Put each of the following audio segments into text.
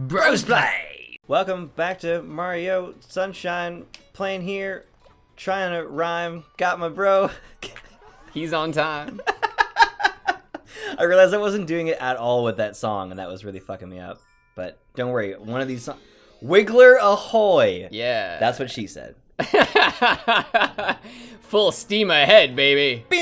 Brosplay! Welcome back to Mario Sunshine. Playing here, trying to rhyme. Got my bro. He's on time. I realized I wasn't doing it at all with that song, and that was really fucking me up. But don't worry, one of these songs... Wiggler ahoy! Yeah. That's what she said. Full steam ahead, baby. Pew!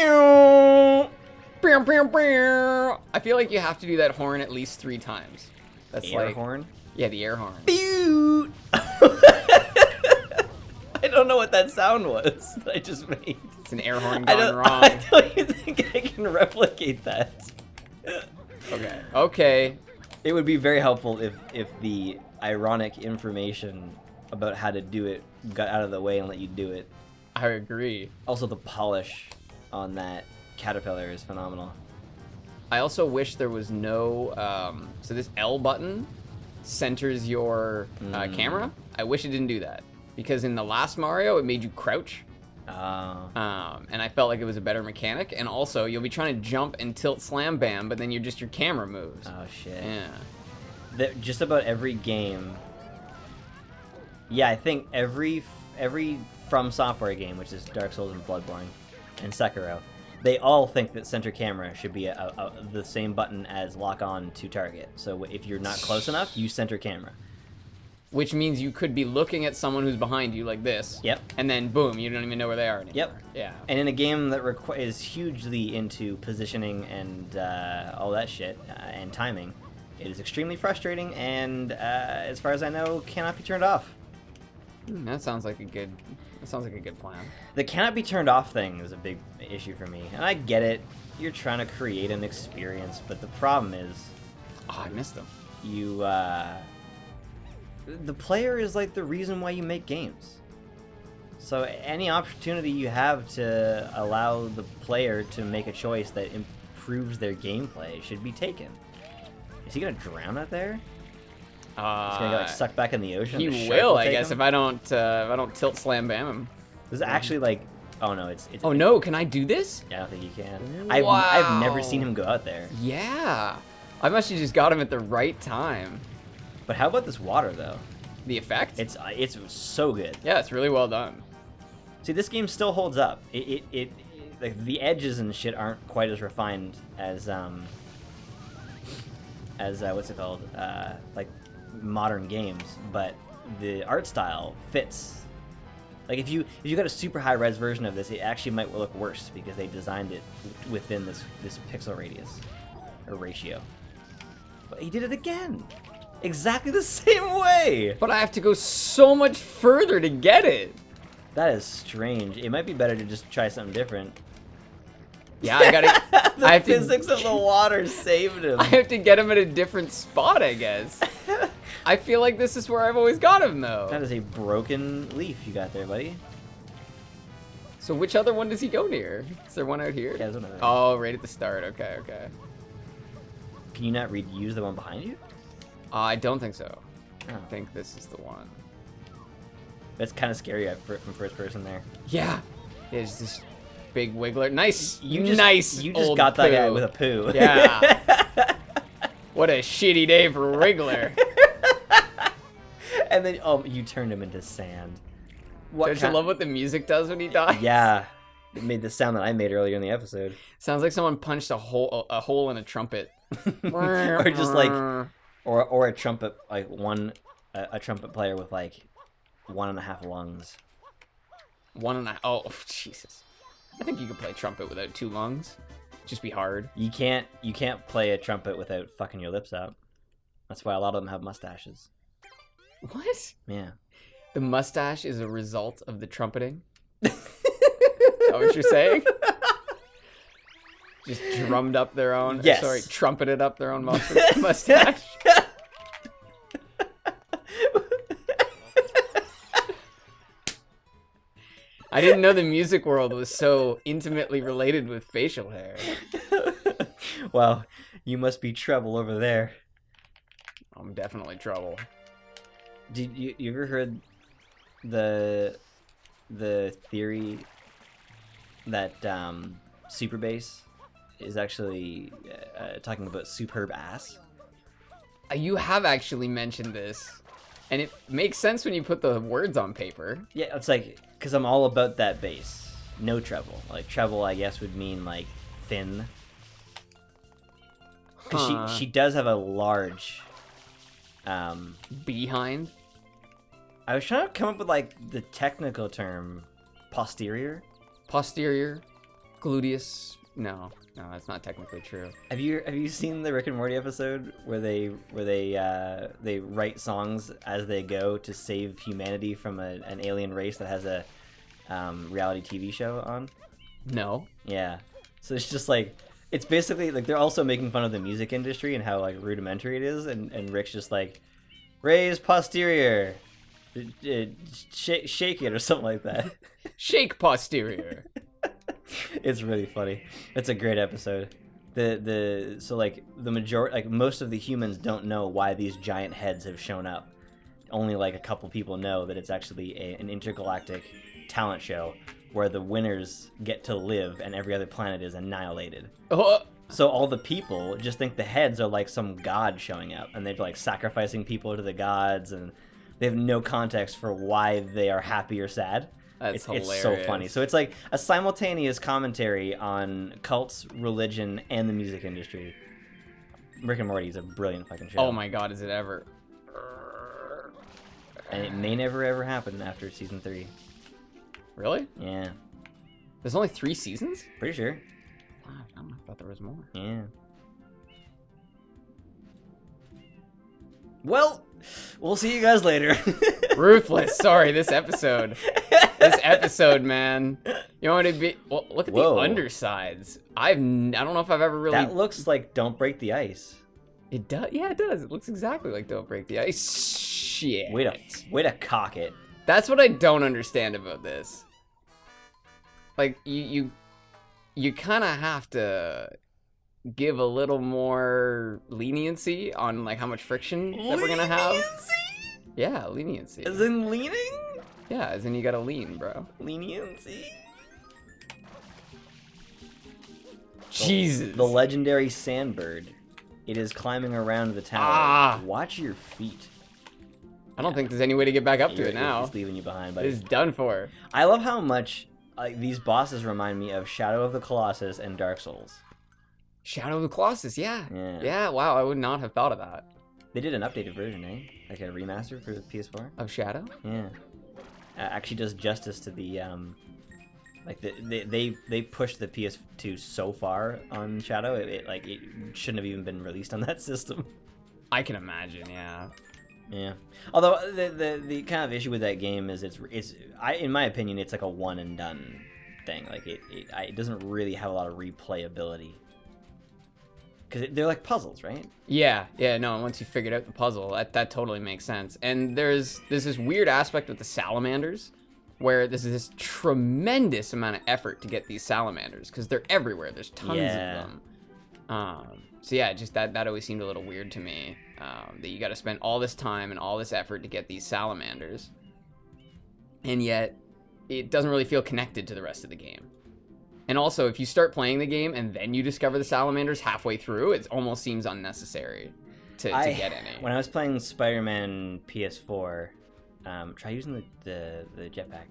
I feel like you have to do that horn at least 3 times. That's Air like horn? Yeah, the air horn. Pew! I don't know what that sound was that I just made. It's an air horn gone wrong. I don't even think I can replicate that. Okay. It would be very helpful if the ironic information about how to do it got out of the way and let you do it. I agree. Also, the polish on that caterpillar is phenomenal. I also wish there was no... so this L button centers your camera. I wish it didn't do that. Because in the last Mario, it made you crouch. And I felt like it was a better mechanic. And also, you'll be trying to jump and tilt slam bam, but then your camera moves. Oh, shit. Yeah. Just about every game... Yeah, I think every From Software game, which is Dark Souls and Bloodborne and Sekiro, they all think that center camera should be the same button as lock on to target. So if you're not close enough, use center camera. Which means you could be looking at someone who's behind you like this. Yep. And then boom, you don't even know where they are anymore. Yep. Yeah. And in a game that is hugely into positioning and all that shit and timing, it is extremely frustrating and, as far as I know, cannot be turned off. That sounds like a good plan. The cannot be turned off thing is a big issue for me, and I get it. You're trying to create an experience, but the problem is, I missed them. The player is like the reason why you make games. So any opportunity you have to allow the player to make a choice that improves their gameplay should be taken. Is he gonna drown out there? He's gonna get like sucked back in the ocean. He will, I guess, if I don't tilt slam bam him. This is actually like, oh no, it's. Oh no, can I do this? Yeah, I don't think you can. Wow. I've never seen him go out there. Yeah, I must have just got him at the right time. But how about this water though? The effect? It's so good. Yeah, it's really well done. See, this game still holds up. It like the edges and shit aren't quite as refined as what's it called? Like modern games, but the art style fits. Like if you got a super high res version of this, it actually might look worse because they designed it within this pixel radius or ratio. But he did it again, exactly the same way. But I have to go so much further to get it. That is strange. It might be better to just try something different. Yeah, I gotta. The physics of the water saved him. I have to get him at a different spot, I guess. I feel like this is where I've always got him, though. That is a broken leaf you got there, buddy. So which other one does he go near? Is there one out here? Yeah, there's one out there. Oh, right at the start. Okay. Can you not use the one behind you? I don't think so. Oh. I think this is the one. That's kind of scary from first person there. Yeah. There's this big wiggler. Nice. You just old got that poo. guy with a poo. Yeah. What a shitty day for Wiggler. And then, you turned him into sand. Don't you love what the music does when he dies? Yeah. It made the sound that I made earlier in the episode. Sounds like someone punched a hole in a trumpet. Or just like, or a trumpet, like a trumpet player with like 1.5 lungs. 1.5. Oh, Jesus. I think you could play trumpet without 2 lungs. Just be hard. You can't play a trumpet without fucking your lips out. That's why a lot of them have mustaches. What? Yeah. The mustache is a result of the trumpeting? Is that what you're saying? Just drummed up their own... Yes. Sorry, trumpeted up their own mustache? I didn't know the music world was so intimately related with facial hair. Well, you must be trouble over there. I'm definitely trouble. Did you ever heard the theory that Super Bass is actually talking about superb ass? You have actually mentioned this, and it makes sense when you put the words on paper. Yeah, it's like, because I'm all about that bass. No treble. Like, treble, I guess, would mean, like, thin. Because she does have a large... Behind? I was trying to come up with, like, the technical term. Posterior? Posterior? Gluteus? No, that's not technically true. Have you seen the Rick and Morty episode where they write songs as they go to save humanity from an alien race that has a reality TV show on? No. Yeah. So it's just like, it's basically like they're also making fun of the music industry and how like rudimentary it is, and Rick's just like, raise posterior, shake it or something like that. Shake posterior. It's really funny. It's a great episode. So like the majority, like most of the humans don't know why these giant heads have shown up. Only like a couple people know that it's actually an intergalactic talent show where the winners get to live and every other planet is annihilated. Oh. So all the people just think the heads are like some god showing up, and they're like sacrificing people to the gods, and they have no context for why they are happy or sad. That's hilarious. It's so funny. So it's like a simultaneous commentary on cults, religion, and the music industry. Rick and Morty is a brilliant fucking show. Oh my god, is it ever? And it may never ever happen after season 3. Really? Yeah. There's only 3 seasons? Pretty sure. Wow, I thought there was more. Yeah. Well, we'll see you guys later. Ruthless. Sorry, this episode. This episode, man. You want to be? Well, look at the undersides. I don't know if I've ever really. That looks like Don't Break the Ice. It does. Yeah, it does. It looks exactly like Don't Break the Ice. Shit. Way to cock it. That's what I don't understand about this. Like you kind of have to give a little more leniency on like how much friction that we're gonna have. Yeah, leniency. As in leaning? Yeah, as in you gotta lean, bro. Leniency? Jesus. The legendary sandbird. It is climbing around the tower. Ah. Watch your feet. I don't think there's any way to get back up to it now. It's leaving you behind, It buddy. is done for. I love how much these bosses remind me of Shadow of the Colossus and Dark Souls. Shadow of the Colossus, yeah. Yeah. Yeah, wow, I would not have thought of that. They did an updated version, eh? Like a remaster for the PS4. Of Shadow? Yeah. Actually does justice to the like they pushed the PS2 so far on Shadow, it shouldn't have even been released on that system. I can imagine, yeah. Yeah. Although the kind of issue with that game is in my opinion it's like a one and done thing. Like it doesn't really have a lot of replayability. Because they're like puzzles, right? Yeah, no, once you figured out the puzzle, that totally makes sense. And there's this weird aspect with the salamanders, where there's this tremendous amount of effort to get these salamanders, because they're everywhere, there's tons of them. So yeah, just that always seemed a little weird to me, that you gotta spend all this time and all this effort to get these salamanders, and yet it doesn't really feel connected to the rest of the game. And also, if you start playing the game and then you discover the salamanders halfway through, it almost seems unnecessary to get any. When I was playing Spider-Man PS4, try using the jetpack.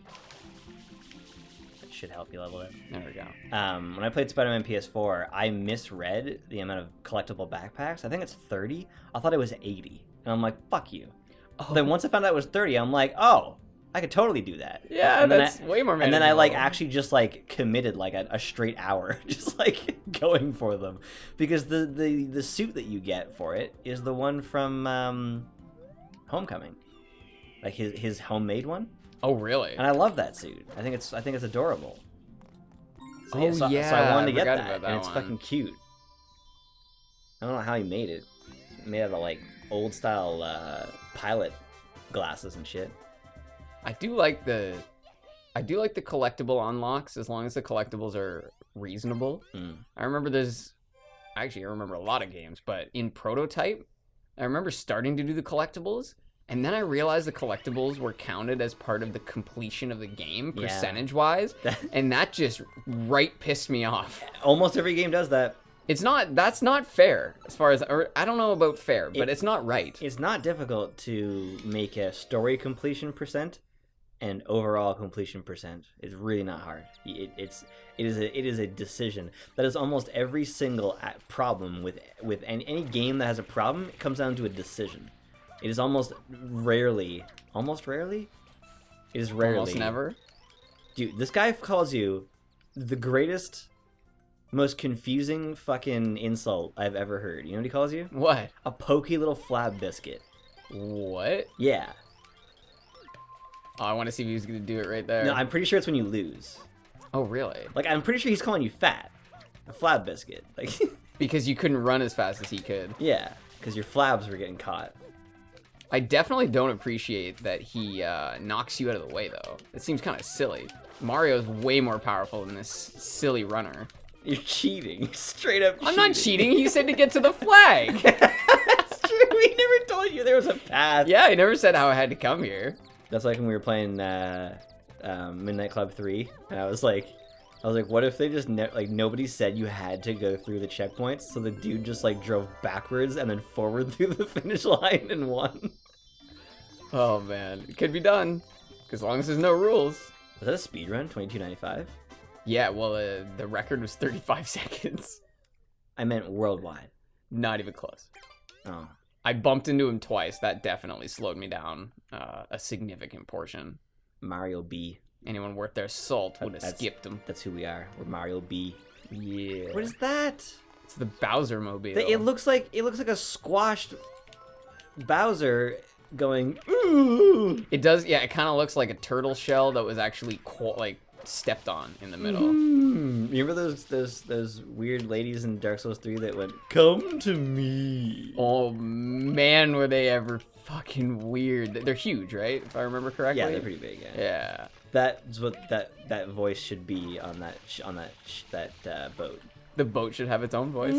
That should help you level it. There we go. When I played Spider-Man PS4, I misread the amount of collectible backpacks. I think it's 30. I thought it was 80. And I'm like, fuck you. Oh. Then once I found out it was 30, I'm like, oh, I could totally do that. Yeah, and that's way more manageable. And then I like actually just like committed like a straight hour just like going for them, because the suit that you get for it is the one from Homecoming, like his homemade one. Oh really? And I love that suit. I think it's adorable. So, so I wanted to get that, and it's fucking cute. I don't know how he made it. It's made out of like old style pilot glasses and shit. I do like the collectible unlocks, as long as the collectibles are reasonable. I remember I remember a lot of games, but in Prototype, I remember starting to do the collectibles, and then I realized the collectibles were counted as part of the completion of the game, percentage-wise, and that just pissed me off. Almost every game does that. It's not. That's not fair. As far as, or I don't know about fair, but it's not right. It's not difficult to make a story completion percent and overall completion percent. It's really not hard. It is a decision. That is almost every single problem with any game that has a problem. It comes down to a decision. It is almost rarely. It is rarely. Almost never. Dude, this guy calls you the greatest, most confusing fucking insult I've ever heard. You know what he calls you? What? A pokey little flab biscuit. What? Yeah. Oh, I want to see if he's gonna do it right there. No, I'm pretty sure it's when you lose. Oh, really? Like, I'm pretty sure he's calling you fat. A flab biscuit. Like, Because you couldn't run as fast as he could. yeah, because your flabs were getting caught. I definitely don't appreciate that he knocks you out of the way, though. It seems kind of silly. Mario's way more powerful than this silly runner. You're cheating. Straight up cheating. I'm not cheating. He said to get to the flag. That's true. We never told you there was a path. Yeah, he never said how I had to come here. That's like when we were playing Midnight Club 3, and I was like, what if they just like nobody said you had to go through the checkpoints, so the dude just like drove backwards and then forward through the finish line and won. Oh man, it could be done, as long as there's no rules. Was that a speed run? 22.95. Yeah, well, the record was 35 seconds. I meant worldwide. Not even close. Oh. I bumped into him twice. That definitely slowed me down a significant portion. Mario B. Anyone worth their salt would have skipped him. That's who we are. We're Mario B. Yeah. What is that? It's the Bowser mobile. It looks like a squashed Bowser going. Ooh. It does. Yeah, it kind of looks like a turtle shell that was actually like stepped on in the middle. Remember those weird ladies in Dark Souls 3 that went, "Come to me"? Oh man, were they ever fucking weird? They're huge, right? If I remember correctly. Yeah, they're pretty big. Yeah. Yeah. That's what that voice should be on that boat. The boat should have its own voice.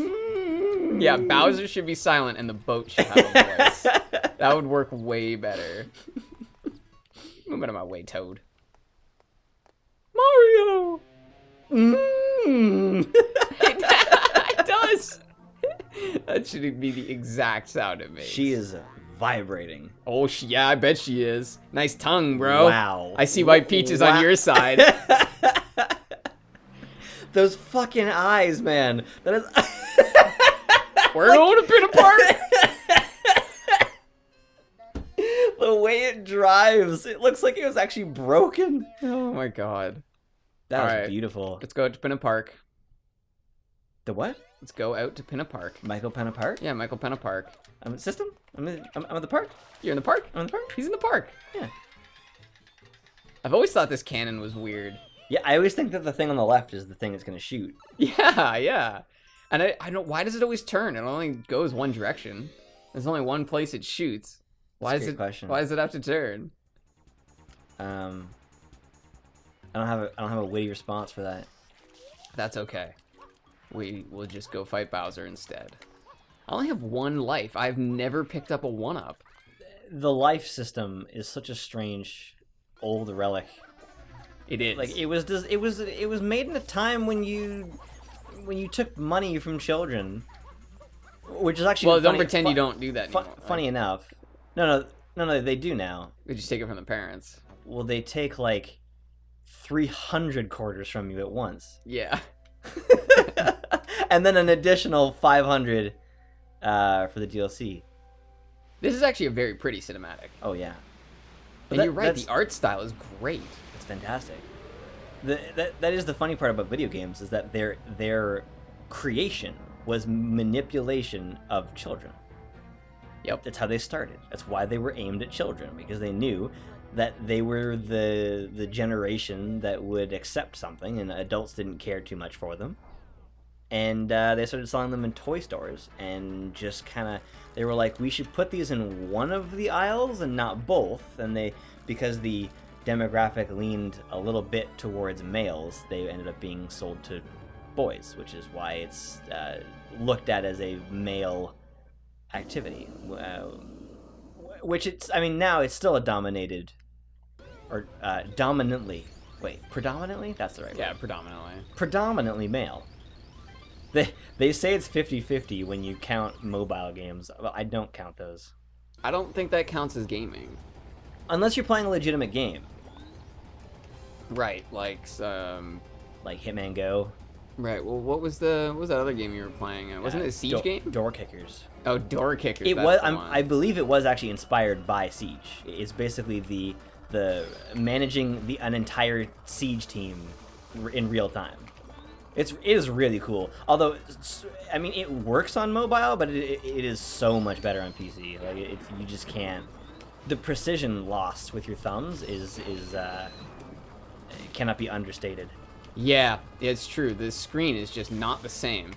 Yeah, Bowser should be silent and the boat should have a voice. That would work way better. Move out of my way, Toad. Mario! It does! That should be the exact sound it makes. She is vibrating. Oh, yeah, I bet she is. Nice tongue, bro. Wow. I see why Peach is on your side. Those fucking eyes, man. That is. We're going to Pinna Park. The way it drives, it looks like it was actually broken. Oh my god. That was Alright. beautiful. Let's go out to Pinna Park. The what? Let's go out to Pinna Park. Michael Penna Park? Yeah, Michael Penna Park. I'm in system? I'm at the park? You're in the park? I'm in the park? He's in the park. Yeah. I've always thought this cannon was weird. Yeah, I always think that the thing on the left is the thing that's gonna shoot. Yeah, yeah. And I don't. Why does it always turn? It only goes one direction. There's only one place it shoots. Why That's a is great it? question. Why does it have to turn? I don't have a witty response for that. That's okay. We will just go fight Bowser instead. I only have one life. I've never picked up a 1-up. The life system is such a strange old relic. It is. Like it was made in a time when you took money from children, which is actually well, don't pretend you don't do that anymore. Funny enough, no, they do now. They just take it from the parents. Well, they take like 300 quarters from you at once. Yeah. And then an additional 500 for the DLC. This is actually a very pretty cinematic. Oh yeah. And you're right, the art style is great. It's fantastic. That is the funny part about video games, is that their creation was manipulation of children. Yep. That's how they started. That's why they were aimed at children, because they knew that they were the generation that would accept something, and adults didn't care too much for them. And they started selling them in toy stores, and just kind of, they were like, we should put these in one of the aisles and not both. And because the demographic leaned a little bit towards males, they ended up being sold to boys, which is why it's looked at as a male activity. Which now it's still a dominated, or predominantly? That's the right word. Yeah, predominantly. Predominantly male. They say it's 50-50 when you count mobile games. Well, I don't count those. I don't think that counts as gaming. Unless you're playing a legitimate game. Right, like Like Hitman Go. right. Well, what was that other game you were playing? Wasn't it a Siege game? Door Kickers. Oh, Door Kickers. It that's was. the one. I believe it was actually inspired by Siege. It's basically the managing an entire Siege team in real time. It is really cool. Although, I mean, it works on mobile, but it is so much better on PC. Like you just can't. The precision lost with your thumbs is cannot be understated. Yeah, it's true. The screen is just not the same.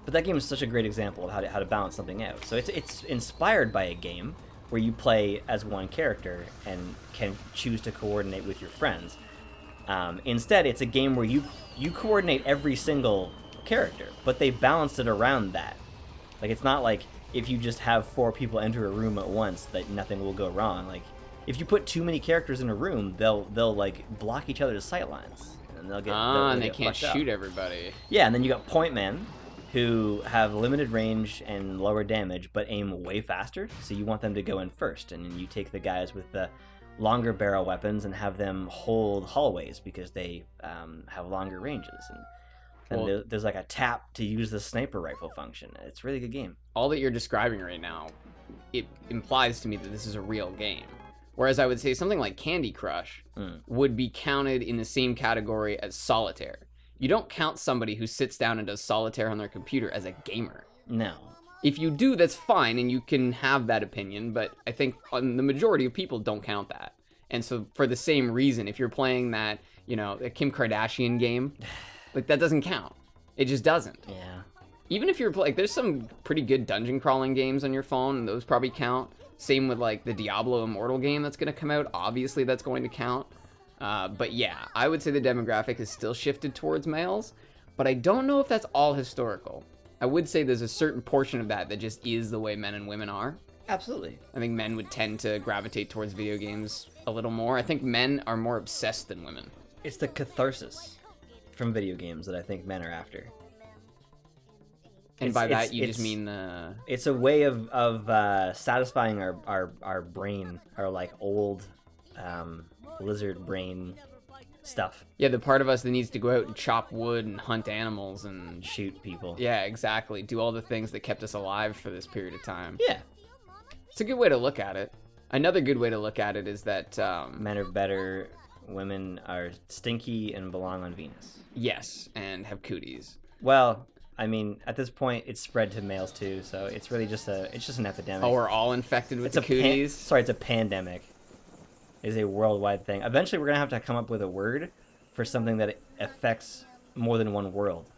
But that game is such a great example of how to balance something out. So it's inspired by a game where you play as one character and can choose to coordinate with your friends. Instead, it's a game where you coordinate every single character, but they balanced it around that. Like, it's not like if you just have 4 people enter a room at once that nothing will go wrong. Like, if you put too many characters in a room, they'll like block each other's sight lines, and they'll get and they get can't fucked up. shoot everybody. Yeah, and then you got point men who have limited range and lower damage, but aim way faster. So you want them to go in first, and then you take the guys with the longer barrel weapons and have them hold hallways because they have longer ranges. And there's like a tap to use the sniper rifle function. It's a really good game. All that you're describing right now, it implies to me that this is a real game. Whereas I would say something like Candy Crush would be counted in the same category as solitaire. You don't count somebody who sits down and does solitaire on their computer as a gamer. No. If you do, that's fine, and you can have that opinion, but I think the majority of people don't count that. And so for the same reason, if you're playing that, a Kim Kardashian game, like, that doesn't count. It just doesn't. Yeah. Even if you're like, there's some pretty good dungeon crawling games on your phone, and those probably count. Same with like the Diablo Immortal game that's going to come out. Obviously, that's going to count. But yeah, I would say the demographic is still shifted towards males, but I don't know if that's all historical. I would say there's a certain portion of that just is the way men and women are. Absolutely. I think men would tend to gravitate towards video games a little more. I think men are more obsessed than women. It's the catharsis from video games that I think men are after. And by that, you just mean the... It's a way of satisfying our brain, our like old lizard brain stuff. Yeah, the part of us that needs to go out and chop wood and hunt animals and... shoot people. Yeah, exactly. Do all the things that kept us alive for this period of time. Yeah. It's a good way to look at it. Another good way to look at it is that... men are better, women are stinky and belong on Venus. Yes, and have cooties. Well... I mean, at this point, it's spread to males too, so it's really just an epidemic. Oh, we're all infected with it's the cooties? It's a pandemic. It's a worldwide thing. Eventually, we're gonna have to come up with a word for something that affects more than one world.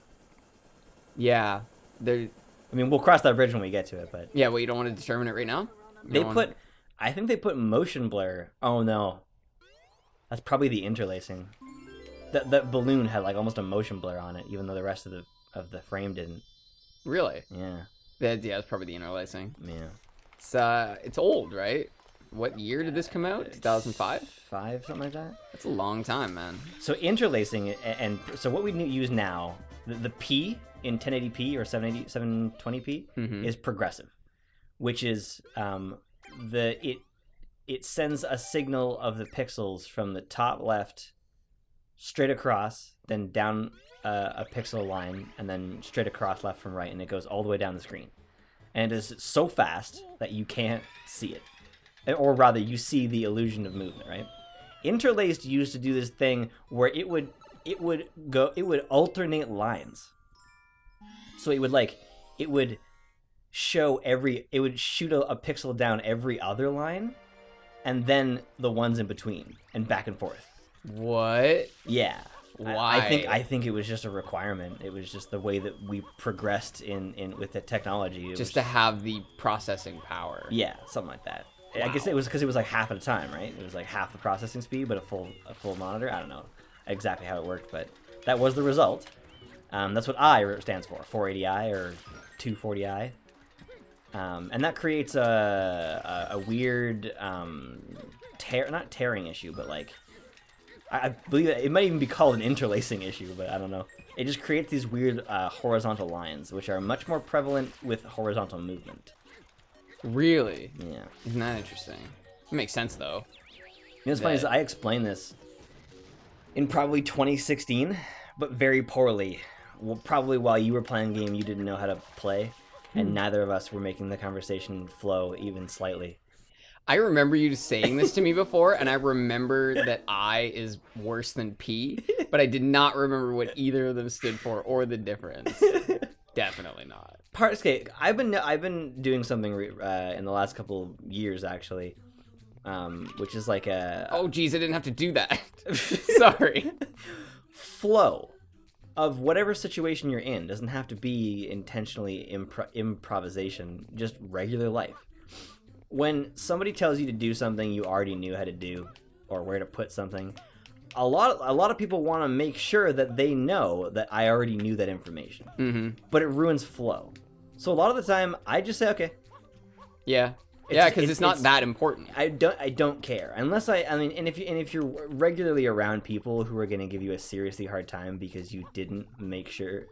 Yeah, I mean, we'll cross that bridge when we get to it, but... Yeah, well, you don't want to determine it right now? I think they put motion blur. Oh, no. That's probably the interlacing. That balloon had, like, almost a motion blur on it, even though the rest of the frame didn't. Really? Yeah. Yeah, it's probably the interlacing. Yeah. It's old, right? What year did this come out? 2005? 5, something like that. That's a long time, man. So interlacing, and so what we use now, the P in 1080p or 720p is progressive, which is it sends a signal of the pixels from the top left straight across, then down a pixel line, and then straight across left from right, and it goes all the way down the screen. And it is so fast that you can't see it. Or rather, you see the illusion of movement, right? Interlaced used to do this thing where it would alternate lines. So it would shoot a pixel down every other line, and then the ones in between, and back and forth. What? Yeah. Why? I think it was just a requirement. It was just the way that we progressed in with the technology. Just to have the processing power. Yeah, something like that. Wow. I guess it was because it was like half at a time, right? It was like half the processing speed, but a full monitor. I don't know exactly how it worked, but that was the result. That's what I stands for, 480i or 240i. And that creates a weird not tearing issue, but like I believe it might even be called an interlacing issue, but I don't know. It just creates these weird horizontal lines, which are much more prevalent with horizontal movement. Really? Yeah. Isn't that interesting? It makes sense, though. You know what's funny is I explained this in probably 2016, but very poorly. Well, probably while you were playing a game you didn't know how to play, and neither of us were making the conversation flow even slightly. I remember you saying this to me before, and I remember that I is worse than P, but I did not remember what either of them stood for or the difference. Definitely not. Okay, I've been doing something in the last couple of years actually, which is like a Oh geez, I didn't have to do that. Sorry. flow of whatever situation you're in. Doesn't have to be intentionally improvisation, just regular life. When somebody tells you to do something you already knew how to do, or where to put something, a lot of people want to make sure that they know that I already knew that information. Mm-hmm. But it ruins flow. So a lot of the time, I just say, okay. Yeah. Yeah, because it's not that important. I don't care unless I mean, and if you're regularly around people who are going to give you a seriously hard time because you didn't make sure.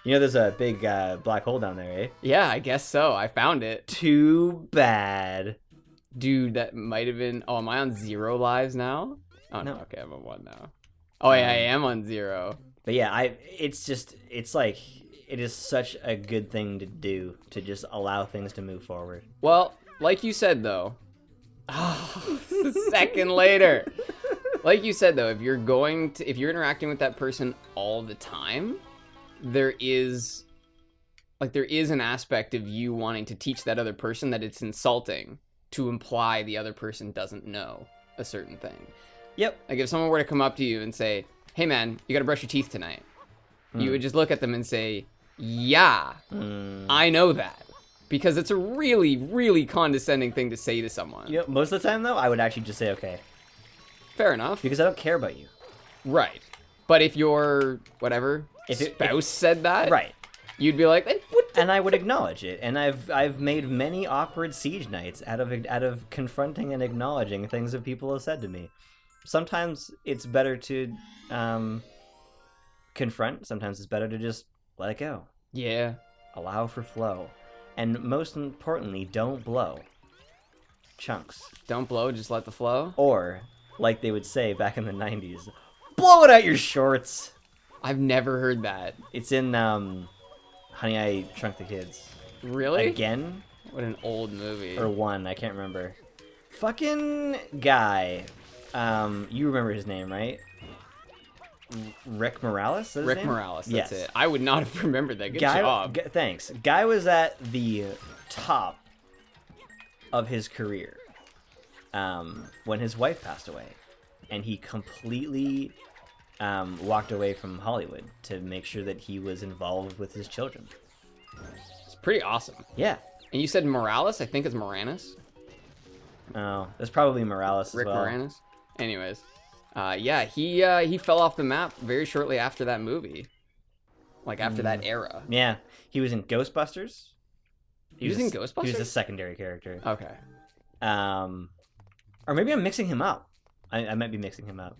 You know, there's a big black hole down there, eh? Yeah, I guess so. I found it. Too bad. Dude, that might have been... Oh, am I on 0 lives now? Oh, no. Okay, I'm on 1 now. Oh, yeah, I am on 0. But yeah, it's like, it is such a good thing to do, to just allow things to move forward. Well, like you said, though... Oh, a second later. Like you said, though, if you're interacting with that person all the time... there is an aspect of you wanting to teach that other person that it's insulting to imply the other person doesn't know a certain thing. Yep. Like if someone were to come up to you and say, hey man, you gotta brush your teeth tonight. You would just look at them and say, yeah, I know that. Because it's a really, really condescending thing to say to someone. You know, most of the time though, I would actually just say, okay. Fair enough. Because I don't care about you. Right. But if your, whatever... spouse said that, right, you'd be like, and I would acknowledge it. And I've made many awkward siege nights out of confronting and acknowledging things that people have said to me. Sometimes it's better to confront. Sometimes it's better to just let it go. Yeah. Allow for flow, and most importantly, don't blow chunks. Don't blow, just let the flow. Or, like they would say back in the 90s, blow it out your shorts. I've never heard that. It's in Honey, I Shrunk the Kids. Really? Again? What an old movie. Or one, I can't remember. Fucking guy. You remember his name, right? Rick Morales? Is that his Rick name? Morales, that's Yes. it. I would not have remembered that. Good job. Thanks. Guy was at the top of his career when his wife passed away. And he completely... walked away from Hollywood to make sure that he was involved with his children. It's pretty awesome. Yeah. And you said Morales? I think it's Moranis. Oh, there's probably Morales as Rick well. Moranis. Anyways, yeah, he fell off the map very shortly after that movie. Like after that era. Yeah, he was in Ghostbusters. He was in Ghostbusters? He was a secondary character. Okay. Or maybe I'm mixing him up. I might be mixing him up.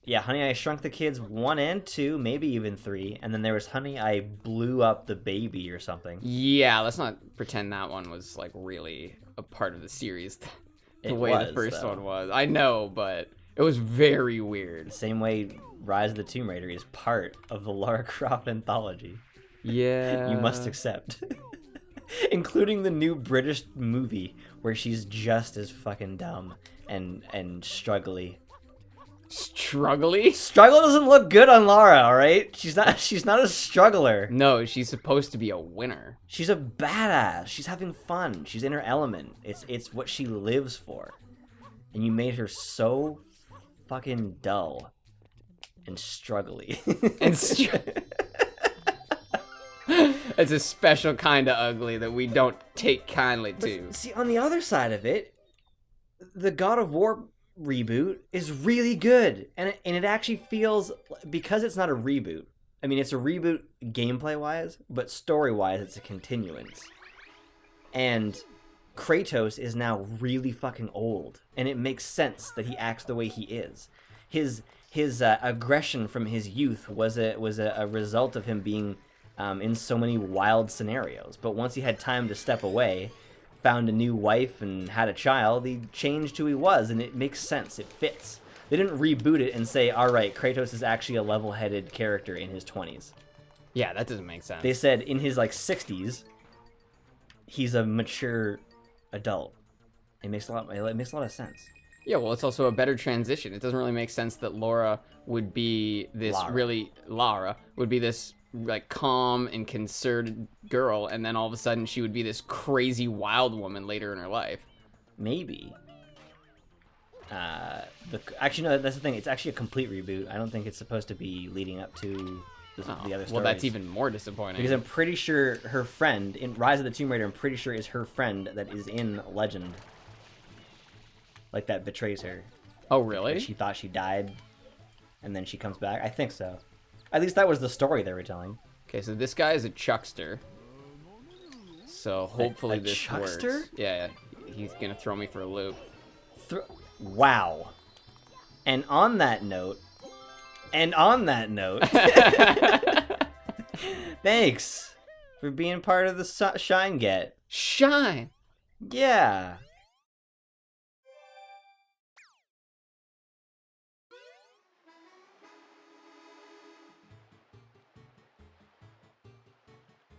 Yeah, Honey, I Shrunk the Kids 1 and 2, maybe even 3. And then there was Honey, I Blew Up the Baby or something. Yeah, let's not pretend that one was, like, really a part of the series the way the first one was. I know, but it was very weird. The same way Rise of the Tomb Raider is part of the Lara Croft anthology. Yeah. You must accept. Including the new British movie where she's just as fucking dumb and struggly. Struggly? Struggle doesn't look good on Lara, all right? She's not a struggler. No, she's supposed to be a winner. She's a badass. She's having fun. She's in her element. It's what she lives for. And you made her so fucking dull and struggly. It's a special kind of ugly that we don't take kindly to. But see, on the other side of it, the God of War reboot is really good, and it actually feels, because it's not a reboot. I mean, it's a reboot gameplay wise, but story wise, it's a continuance. And Kratos is now really fucking old, and it makes sense that he acts the way he is. his aggression from his youth was a result of him being in so many wild scenarios. But once he had time to step away, found a new wife and had a child, he changed who he was, and it makes sense. It fits. They didn't reboot it and say, all right, Kratos is actually a level-headed character in his 20s. Yeah, that doesn't make sense. They said in his 60s, he's a mature adult. It makes a lot of sense. Yeah, well, it's also a better transition. It doesn't really make sense that Lara would be this calm and concerted girl, and then all of a sudden she would be this crazy wild woman later in her life. Maybe. Actually, no, that's the thing. It's actually a complete reboot. I don't think it's supposed to be leading up to the other stories. Well, that's even more disappointing. Because I'm pretty sure her friend in Rise of the Tomb Raider, I'm pretty sure is her friend that is in Legend. Like, that betrays her. Oh, really? She thought she died, and then she comes back. I think so. At least that was the story they were telling. Okay, so this guy is a chuckster. So hopefully this chuckster? works. Yeah, he's gonna throw me for a loop. Wow. And on that note, thanks for being part of the Shine Get. Shine! Yeah.